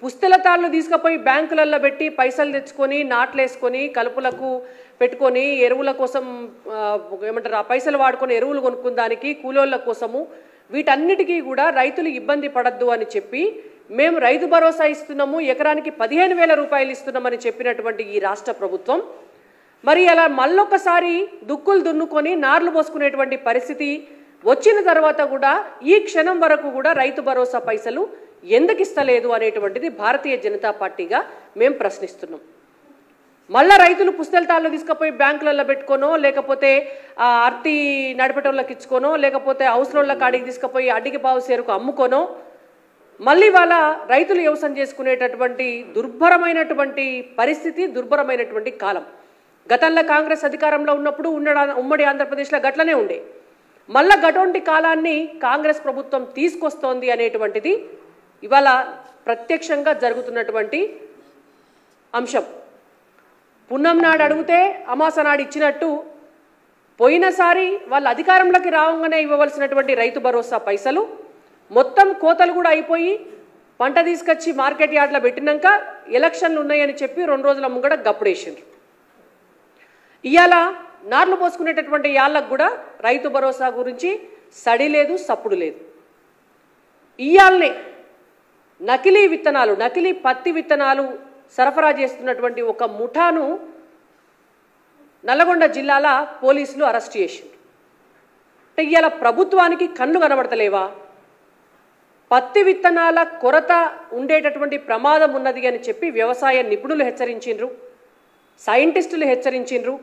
పుస్తెలతాళ్ళు తీసుకుపోయి బ్యాంకులలో పెట్టి పైసలు తెచ్చుకొని నాట్లేసుకొని కలుపులకు పెట్టుకొని ఎరువుల కోసం ఏమంటారు ఆ పైసలు వాడుకొని ఎరువులు కొనుక్కుందానికి కూలోళ్ళ కోసము వీటన్నిటికీ కూడా రైతులు ఇబ్బంది పడద్దు అని చెప్పి మేము రైతు భరోసా ఇస్తున్నాము, ఎకరానికి 15,000 రూపాయలు ఇస్తున్నామని చెప్పినటువంటి ఈ రాష్ట్ర ప్రభుత్వం మరి అలా మళ్ళొకసారి దుక్కులు దున్నుకొని నార్లు పోసుకునేటువంటి పరిస్థితి వచ్చిన తర్వాత కూడా ఈ క్షణం వరకు కూడా రైతు భరోసా పైసలు ఎందుకు ఇస్తలేదు అనేటువంటిది భారతీయ జనతా పార్టీగా మేము ప్రశ్నిస్తున్నాం. మళ్ళా రైతులు పుస్తెలతాళ్ళు తీసుకుపోయి బ్యాంకులలో పెట్టుకోనో లేకపోతే అర్తి నడిపేటోళ్ళకి ఇచ్చుకోనో లేకపోతే అవసరంల కాడికి తీసుకుపోయి అడ్డికి పావు సేరుకు అమ్ముకోనో మళ్ళీ వాళ్ళ రైతులు వ్యవసాయం చేసుకునేటటువంటి దుర్భరమైనటువంటి పరిస్థితి, దుర్భరమైనటువంటి కాలం. గతంలో కాంగ్రెస్ అధికారంలో ఉన్నప్పుడు ఉమ్మడి ఆంధ్రప్రదేశ్లో గట్లనే ఉండే. మళ్ళా గటువంటి కాలాన్ని కాంగ్రెస్ ప్రభుత్వం తీసుకొస్తోంది అనేటువంటిది ఇవాళ ప్రత్యక్షంగా జరుగుతున్నటువంటి అంశం. పున్నం నాడు అడిగితే అమాస నాడు ఇచ్చినట్టు పోయినసారి వాళ్ళ అధికారంలోకి రావంగానే ఇవ్వవలసినటువంటి రైతు భరోసా పైసలు మొత్తం కోతలు కూడా అయిపోయి పంట తీసుకొచ్చి మార్కెట్ యార్డ్లో పెట్టినాక ఎలక్షన్లు ఉన్నాయని చెప్పి 2 రోజుల ముంగడ గప్పుడేసిండ్రు. ఇవాళ నార్లు పోసుకునేటటువంటి యాళ్ళకు కూడా రైతు భరోసా గురించి సడి లేదు, సప్పుడు లేదు. ఇవాళనే నకిలీ విత్తనాలు, నకిలీ పత్తి విత్తనాలు సరఫరా చేస్తున్నటువంటి ఒక ముఠాను నల్లగొండ జిల్లాల పోలీసులు అరెస్ట్ చేసిండ్రు. అంటే ఇవాళ ప్రభుత్వానికి కళ్ళు కనబడతలేవా? పత్తి విత్తనాల కొరత ఉండేటటువంటి ప్రమాదం ఉన్నది అని చెప్పి వ్యవసాయ నిపుణులు హెచ్చరించిండ్రు, సైంటిస్టులు హెచ్చరించిండ్రు,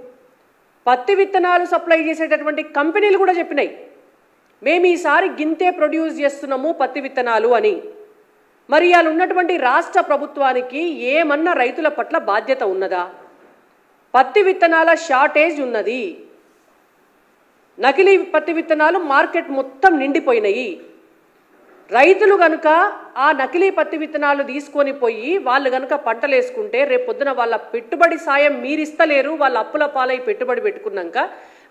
పత్తి విత్తనాలు సప్లై చేసేటటువంటి కంపెనీలు కూడా చెప్పినాయి మేము ఈసారి గింతే ప్రొడ్యూస్ చేస్తున్నాము పత్తి విత్తనాలు అని. మరి ఇవాళ ఉన్నటువంటి రాష్ట్ర ప్రభుత్వానికి ఏమన్నా రైతుల పట్ల బాధ్యత ఉన్నదా? పత్తి విత్తనాల షార్టేజ్ ఉన్నది, నకిలీ పత్తి విత్తనాలు మార్కెట్ మొత్తం నిండిపోయినాయి. రైతులు గనుక ఆ నకిలీ పత్తి విత్తనాలు తీసుకొని పోయి వాళ్ళు గనుక పంటలు వేసుకుంటే రేపు పొద్దున వాళ్ళ పెట్టుబడి సాయం మీరిస్తలేరు, వాళ్ళ అప్పుల పాలై పెట్టుబడి పెట్టుకున్నాక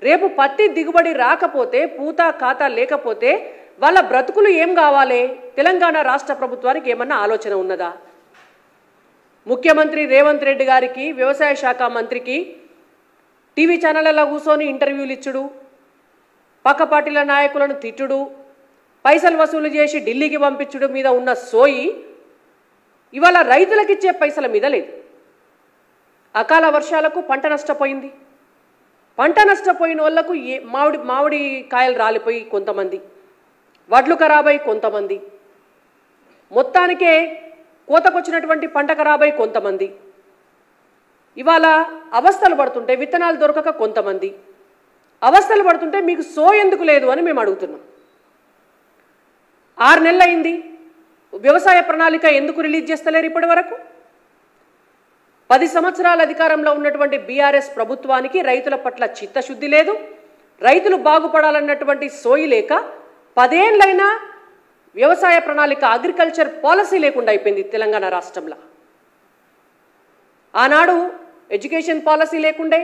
రేపు పత్తి దిగుబడి రాకపోతే, పూత ఖాతా లేకపోతే వాళ్ళ బ్రతుకులు ఏం కావాలి? తెలంగాణ రాష్ట్ర ప్రభుత్వానికి ఏమన్నా ఆలోచన ఉన్నదా? ముఖ్యమంత్రి రేవంత్ రెడ్డి గారికి, వ్యవసాయ శాఖ మంత్రికి టీవీ ఛానళ్లలో కూర్చొని ఇంటర్వ్యూలు ఇచ్చుడు, పక్క పార్టీల నాయకులను తిట్టుడు, పైసలు వసూలు చేసి ఢిల్లీకి పంపించడం మీద ఉన్న సోయి ఇవాళ రైతులకు ఇచ్చే పైసల మీద లేదు. అకాల వర్షాలకు పంట నష్టపోయింది. పంట నష్టపోయిన వాళ్లకు మామిడి కాయలు రాలిపోయి కొంతమంది, వడ్లు ఖరాబై కొంతమంది, మొత్తానికే కోతకొచ్చినటువంటి పంట ఖరాబై కొంతమంది, ఇవాళ అవస్థలు పడుతుంటే విత్తనాలు దొరకక కొంతమంది అవస్థలు పడుతుంటే మీకు సో ఎందుకు లేదు అని మేము అడుగుతున్నాం. 6 నెలలు అయింది, వ్యవసాయ ప్రణాళిక ఎందుకు రిలీజ్ చేస్తలేరు ఇప్పటి వరకు? 10 సంవత్సరాల అధికారంలో ఉన్నటువంటి బీఆర్ఎస్ ప్రభుత్వానికి రైతుల పట్ల చిత్తశుద్ధి లేదు, రైతులు బాగుపడాలన్నటువంటి సోయి లేక 10 ఏళ్లైనా వ్యవసాయ ప్రణాళిక, అగ్రికల్చర్ పాలసీ లేకుండా అయిపోయింది తెలంగాణ రాష్ట్రంలో. ఆనాడు ఎడ్యుకేషన్ పాలసీ లేకుండే,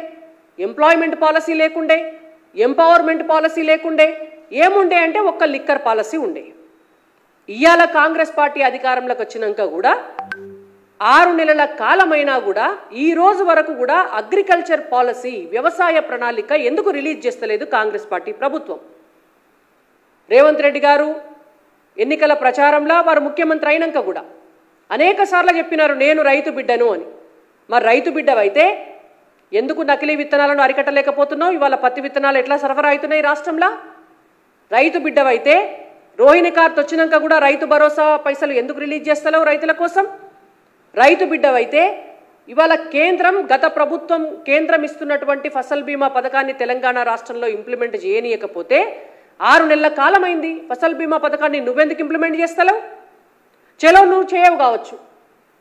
ఎంప్లాయ్మెంట్ పాలసీ లేకుండే, ఎంపవర్మెంట్ పాలసీ లేకుండే, ఏముండే అంటే ఒక్క లిక్కర్ పాలసీ ఉండే. ఇవాళ కాంగ్రెస్ పార్టీ అధికారంలోకి వచ్చినాక కూడా 6 నెలల కాలమైనా కూడా ఈ రోజు వరకు కూడా అగ్రికల్చర్ పాలసీ, వ్యవసాయ ప్రణాళిక ఎందుకు రిలీజ్ చేస్తలేదు కాంగ్రెస్ పార్టీ ప్రభుత్వం? రేవంత్ రెడ్డి గారు ఎన్నికల ప్రచారంలో వారు ముఖ్యమంత్రి అయినాక కూడా అనేక సార్లు చెప్పినారు నేను రైతు బిడ్డను అని. మరి రైతు బిడ్డవైతే ఎందుకు నకిలీ విత్తనాలను అరికట్టలేకపోతున్నావు? ఇవాళ పత్తి విత్తనాలు ఎట్లా సరఫరా అవుతున్నాయి రాష్ట్రంలో? రైతు బిడ్డవైతే రోహిణి కార్త్ వచ్చినాక కూడా రైతు భరోసా పైసలు ఎందుకు రిలీజ్ చేస్తలేవు రైతుల కోసం? రైతు బిడ్డవైతే ఇవాళ గత ప్రభుత్వం కేంద్రం ఇస్తున్నటువంటి ఫసల్ బీమా పథకాన్ని తెలంగాణ రాష్ట్రంలో ఇంప్లిమెంట్ చేయనీయకపోతే 6 నెలల కాలమైంది. ఫసల్ బీమా పథకాన్ని నువ్వెందుకు ఇంప్లిమెంట్ చేస్తలేవు? చలో నువ్వు చేయవు కావచ్చు,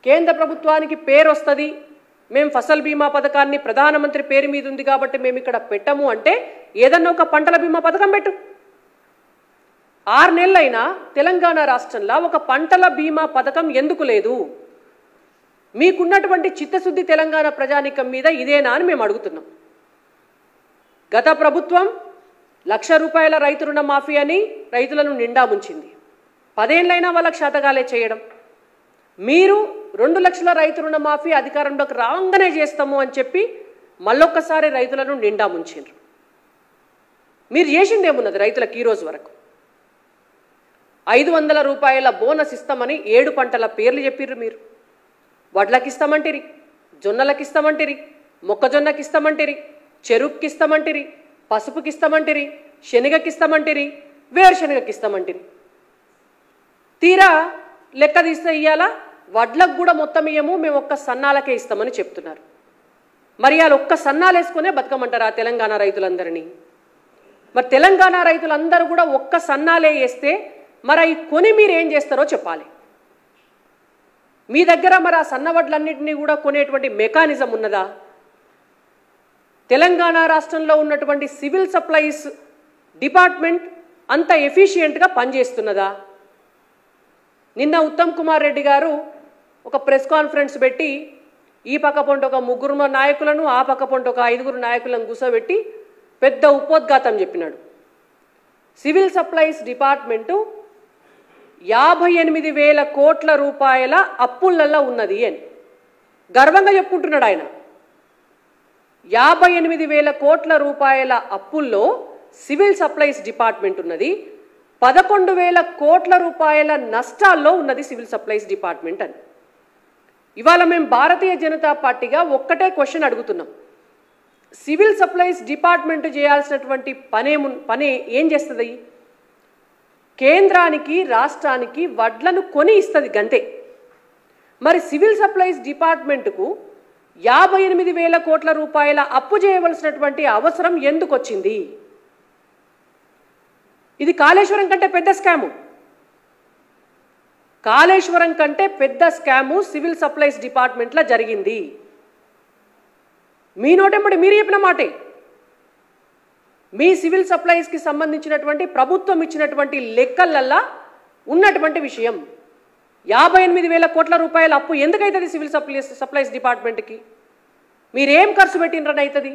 కేంద్ర ప్రభుత్వానికి పేరు వస్తుంది, మేము ఫసల్ బీమా పథకాన్ని ప్రధానమంత్రి పేరు మీద ఉంది కాబట్టి మేము ఇక్కడ పెట్టము అంటే ఏదన్నా ఒక పంటల బీమా పథకం పెట్టు. 6 నెలలైనా తెలంగాణ రాష్ట్రంలో ఒక పంటల బీమా పథకం ఎందుకు లేదు? మీకున్నటువంటి చిత్తశుద్ధి తెలంగాణ ప్రజానీకం మీద ఇదేనా అని మేము అడుగుతున్నాం. గత ప్రభుత్వం ₹1,00,000 రైతు రుణ మాఫీ అని రైతులను నిండా ముంచింది. 10 ఏళ్లైనా వాళ్ళకి శాతగాలే చేయడం. మీరు 2 లక్షల రైతు రుణమాఫీ అధికారంలోకి రావంగానే చేస్తాము అని చెప్పి మళ్ళొక్కసారి రైతులను నిండా ముంచారు. మీరు చేసిందేమున్నది రైతులకు ఈ రోజు వరకు? 500 రూపాయల బోనస్ ఇస్తామని 7 పంటల పేర్లు చెప్పిర్రు. మీరు వడ్లకి ఇస్తామంటిరి, జొన్నలకి ఇస్తామంటిరి, మొక్కజొన్నకి ఇస్తామంటిరి, చెరుకుకి ఇస్తామంటిరి, పసుపుకి ఇస్తామంటిరి, శనగకి ఇస్తామంటిరి, వేరుశనగకి ఇస్తామంటిరి. తీరా లెక్క తీస్తే ఇయ్యాలా వడ్లకు కూడా మొత్తం ఇయ్యము, మేము ఒక్క సన్నాలకే ఇస్తామని చెప్తున్నారు. మరి వాళ్ళు ఒక్క సన్నాలు వేసుకునే బతకమంటారా తెలంగాణ రైతులందరినీ? మరి తెలంగాణ రైతులందరూ కూడా ఒక్క సన్నాలే వేస్తే మరి అవి కొని మీరు ఏం చేస్తారో చెప్పాలి. మీ దగ్గర మరి ఆ సన్న వడ్లన్నింటినీ కూడా కొనేటువంటి మెకానిజం ఉన్నదా? తెలంగాణ రాష్ట్రంలో ఉన్నటువంటి సివిల్ సప్లైస్ డిపార్ట్మెంట్ అంత ఎఫిషియెంట్గా పనిచేస్తున్నదా? నిన్న ఉత్తమ్ కుమార్ రెడ్డి గారు ఒక ప్రెస్ కాన్ఫరెన్స్ పెట్టి ఈ పక్క పొంట ఒక 3 నాయకులను, ఆ పక్క పొంట ఒక 5 నాయకులను కూర్చోబెట్టి పెద్ద ఉపోద్ఘాతం చెప్పినాడు. సివిల్ సప్లైస్ డిపార్ట్మెంటు 58,000 కోట్ల రూపాయల అప్పులల్లో ఉన్నది అని గర్వంగా చెప్పుకుంటున్నాడు ఆయన. 58,000 కోట్ల రూపాయల అప్పుల్లో సివిల్ సప్లైస్ డిపార్ట్మెంట్ ఉన్నది. 11,000 కోట్ల రూపాయల నష్టాల్లో ఉన్నది సివిల్ సప్లైస్ డిపార్ట్మెంట్ అని. ఇవాళ మేము భారతీయ జనతా పార్టీగా ఒక్కటే క్వశ్చన్ అడుగుతున్నాం. సివిల్ సప్లైస్ డిపార్ట్మెంట్ చేయాల్సినటువంటి పని ఏం చేస్తుంది? కేంద్రానికి రాష్ట్రానికి వడ్లను కొని ఇస్తుంది గంతే. మరి సివిల్ సప్లైస్ డిపార్ట్మెంట్కు 58,000 కోట్ల రూపాయల అప్పు చేయవలసినటువంటి అవసరం ఎందుకు వచ్చింది? ఇది కాళేశ్వరం కంటే పెద్ద స్కాము. కాళేశ్వరం కంటే పెద్ద స్కాము సివిల్ సప్లైస్ డిపార్ట్మెంట్లో జరిగింది. మీ నోటెంబడి మీరు చెప్పిన మాటే. మీ సివిల్ సప్లైస్కి సంబంధించినటువంటి ప్రభుత్వం ఇచ్చినటువంటి లెక్కలల్లా ఉన్నటువంటి విషయం 58,000 కోట్ల రూపాయల అప్పు ఎందుకైతుంది సివిల్ సప్లైస్ డిపార్ట్మెంట్కి? మీరేం ఖర్చు పెట్టినరని అవుతుంది?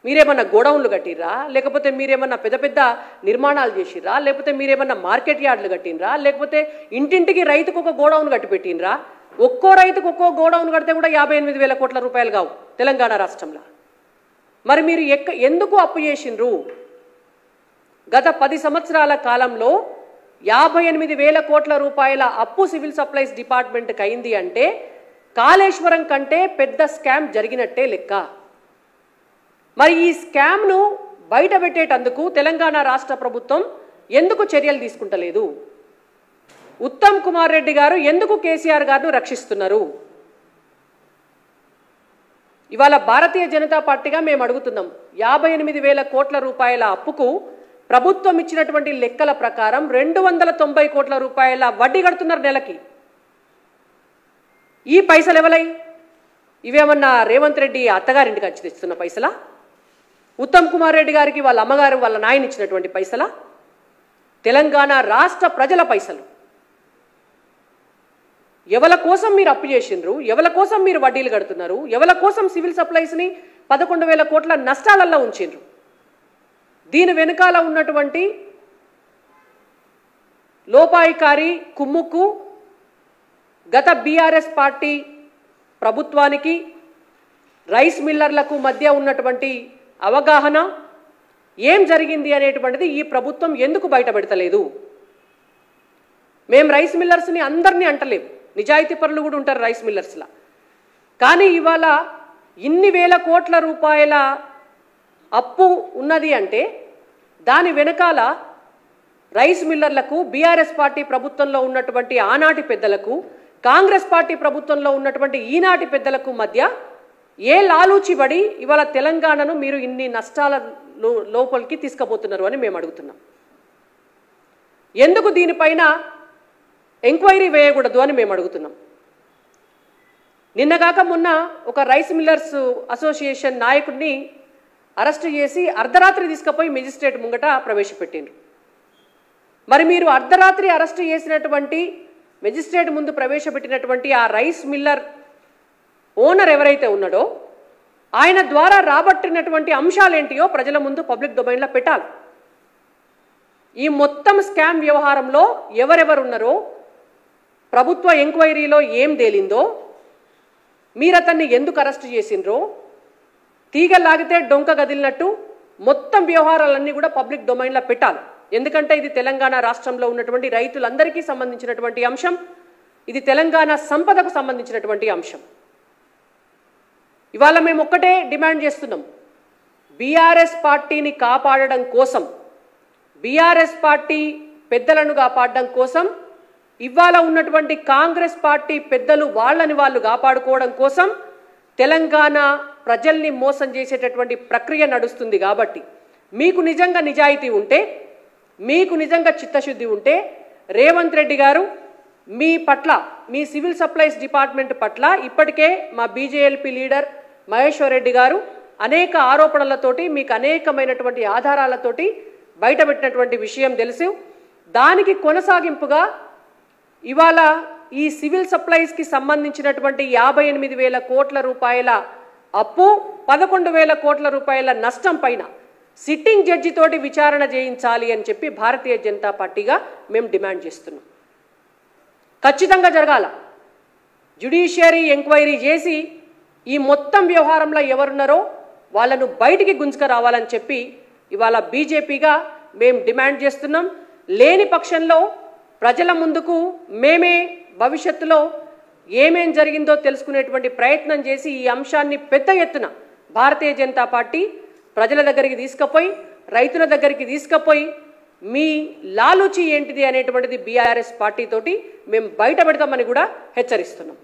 మీరేమన్నా గోడౌన్లు కట్టిర్రా? లేకపోతే మీరేమన్నా పెద్ద పెద్ద నిర్మాణాలు చేసిర్రా? లేకపోతే మీరేమన్నా మార్కెట్ యార్డులు కట్టినరా? లేకపోతే ఇంటింటికి రైతుకు ఒక గోడౌన్ కట్టి పెట్టినరా? ఒక్కో రైతుకు ఒక్కో గోడౌన్ కడితే కూడా 58,000 కోట్ల రూపాయలు కావు తెలంగాణ రాష్ట్రంలో. మరి మీరు ఎందుకు అప్పు చేసిండ్రు? గత 10 సంవత్సరాల కాలంలో 58,000 కోట్ల రూపాయల అప్పు సివిల్ సప్లైస్ డిపార్ట్మెంట్కి అయింది అంటే కాళేశ్వరం కంటే పెద్ద స్కామ్ జరిగినట్టే లెక్క. మరి ఈ స్కామ్ను బయట పెట్టేటందుకు తెలంగాణ రాష్ట్ర ప్రభుత్వం ఎందుకు చర్యలు తీసుకుంటలేదు? ఉత్తమ్ కుమార్ రెడ్డి గారు ఎందుకు కేసీఆర్ గారిని రక్షిస్తున్నారు? ఇవాళ భారతీయ జనతా పార్టీగా మేము అడుగుతున్నాం. 58,000 కోట్ల రూపాయల అప్పుకు ప్రభుత్వం ఇచ్చినటువంటి లెక్కల ప్రకారం 290 కోట్ల రూపాయల వడ్డీ కడుతున్నారు నెలకి. ఈ పైసలు ఎవలై? ఇవేమన్నా రేవంత్ రెడ్డి అత్తగారింటికి వచ్చి తెస్తున్న పైసలా? ఉత్తమ్ కుమార్ రెడ్డి గారికి వాళ్ళ అమ్మగారు వాళ్ళ నాయన ఇచ్చినటువంటి పైసలా? తెలంగాణ రాష్ట్ర ప్రజల పైసలు. ఎవల కోసం మీరు అప్పు చేసిండ్రు? ఎవల కోసం మీరు వడ్డీలు కడుతున్నారు? ఎవల కోసం సివిల్ సప్లైస్ని 11,000 కోట్ల నష్టాలలో ఉంచిండ్రు? దీని వెనుకాల ఉన్నటువంటి లోపాయికారి కుమ్ముక్కు గత బీఆర్ఎస్ పార్టీ ప్రభుత్వానికి రైస్ మిల్లర్లకు మధ్య ఉన్నటువంటి అవగాహన ఏం జరిగింది అనేటువంటిది ఈ ప్రభుత్వం ఎందుకు బయటపెడతలేదు? మేము రైస్ మిల్లర్స్ని అందరినీ అంటలేము, నిజాయితీ పరులు కూడా ఉంటారు రైస్ మిల్లర్స్లా. కానీ ఇవాళ ఇన్ని వేల కోట్ల రూపాయల అప్పు ఉన్నది అంటే దాని వెనకాల రైస్ మిల్లర్లకు బీఆర్ఎస్ పార్టీ ప్రభుత్వంలో ఉన్నటువంటి ఆనాటి పెద్దలకు, కాంగ్రెస్ పార్టీ ప్రభుత్వంలో ఉన్నటువంటి ఈనాటి పెద్దలకు మధ్య ఏ లాలూచిబడి ఇవాళ తెలంగాణను మీరు ఇన్ని నష్టాల లోపలికి తీసుకుపోతున్నారు అని మేము అడుగుతున్నాం. ఎందుకు దీనిపైన ఎంక్వైరీ వేయకూడదు అని మేము అడుగుతున్నాం. నిన్నగాక మొన్న ఒక రైస్ మిల్లర్స్ అసోసియేషన్ నాయకుడిని అరెస్టు చేసి అర్ధరాత్రి తీసుకుపోయి మెజిస్ట్రేట్ ముంగట ప్రవేశపెట్టిండ్రు. మరి మీరు అర్ధరాత్రి అరెస్టు చేసినటువంటి మెజిస్ట్రేట్ ముందు ప్రవేశపెట్టినటువంటి ఆ రైస్ మిల్లర్ ఓనర్ ఎవరైతే ఉన్నాడో ఆయన ద్వారా రాబట్టినటువంటి అంశాలేంటియో ప్రజల ముందు పబ్లిక్ డొమైన్లో పెట్టాలి. ఈ మొత్తం స్కామ్ వ్యవహారంలో ఎవరెవరు ఉన్నారో ప్రభుత్వ ఎంక్వైరీలో ఏం తేలిందో, మీరు అతన్ని ఎందుకు అరెస్ట్ చేసిండ్రో, తీగలాగితే డొంక గదిలినట్టు మొత్తం వ్యవహారాలన్నీ కూడా పబ్లిక్ డొమైన్లో పెట్టాలి. ఎందుకంటే ఇది తెలంగాణ రాష్ట్రంలో ఉన్నటువంటి రైతులందరికీ సంబంధించినటువంటి అంశం, ఇది తెలంగాణ సంపదకు సంబంధించినటువంటి అంశం. ఇవాళ మేము ఒక్కటే డిమాండ్ చేస్తున్నాం, బీఆర్ఎస్ పార్టీని కాపాడడం కోసం, బీఆర్ఎస్ పార్టీ పెద్దలను కాపాడడం కోసం, ఇవాళ ఉన్నటువంటి కాంగ్రెస్ పార్టీ పెద్దలు వాళ్ళని వాళ్ళు కాపాడుకోవడం కోసం తెలంగాణ ప్రజల్ని మోసం చేసేటటువంటి ప్రక్రియ నడుస్తుంది. కాబట్టి మీకు నిజంగా నిజాయితీ ఉంటే, మీకు నిజంగా చిత్తశుద్ధి ఉంటే రేవంత్ రెడ్డి గారు మీ పట్ల, మీ సివిల్ సప్లైస్ డిపార్ట్మెంట్ పట్ల ఇప్పటికే మా బీజేఎల్పీ లీడర్ మహేశ్వర్ రెడ్డి గారు అనేక ఆరోపణలతోటి, మీకు అనేకమైనటువంటి ఆధారాలతోటి బయటపెట్టినటువంటి విషయం తెలుసు. దానికి కొనసాగింపుగా ఇవాళ ఈ సివిల్ సప్లైస్కి సంబంధించినటువంటి 58,000 కోట్ల రూపాయల అప్పు, 11,000 కోట్ల రూపాయల నష్టం పైన సిట్టింగ్ జడ్జి తోటి విచారణ చేయించాలి అని చెప్పి భారతీయ జనతా పార్టీగా మేము డిమాండ్ చేస్తున్నాం. ఖచ్చితంగా జరగాల. జ్యుడిషియరీ ఎంక్వైరీ చేసి ఈ మొత్తం వ్యవహారంలో ఎవరున్నారో వాళ్ళను బయటికి గుంజుకురావాలని చెప్పి ఇవాళ బీజేపీగా మేము డిమాండ్ చేస్తున్నాం. లేని పక్షంలో ప్రజల ముందుకు మేమే భవిష్యత్తులో ఏమేం జరిగిందో తెలుసుకునేటువంటి ప్రయత్నం చేసి ఈ అంశాన్ని పెద్ద ఎత్తున భారతీయ జనతా పార్టీ ప్రజల దగ్గరికి తీసుకుపోయి, రైతుల దగ్గరికి తీసుకుపోయి మీ లాలూచి ఏంటిది అనేటువంటిది బీఆర్ఎస్ పార్టీ తోటి మేము బయట పెడతామని కూడా హెచ్చరిస్తున్నాం.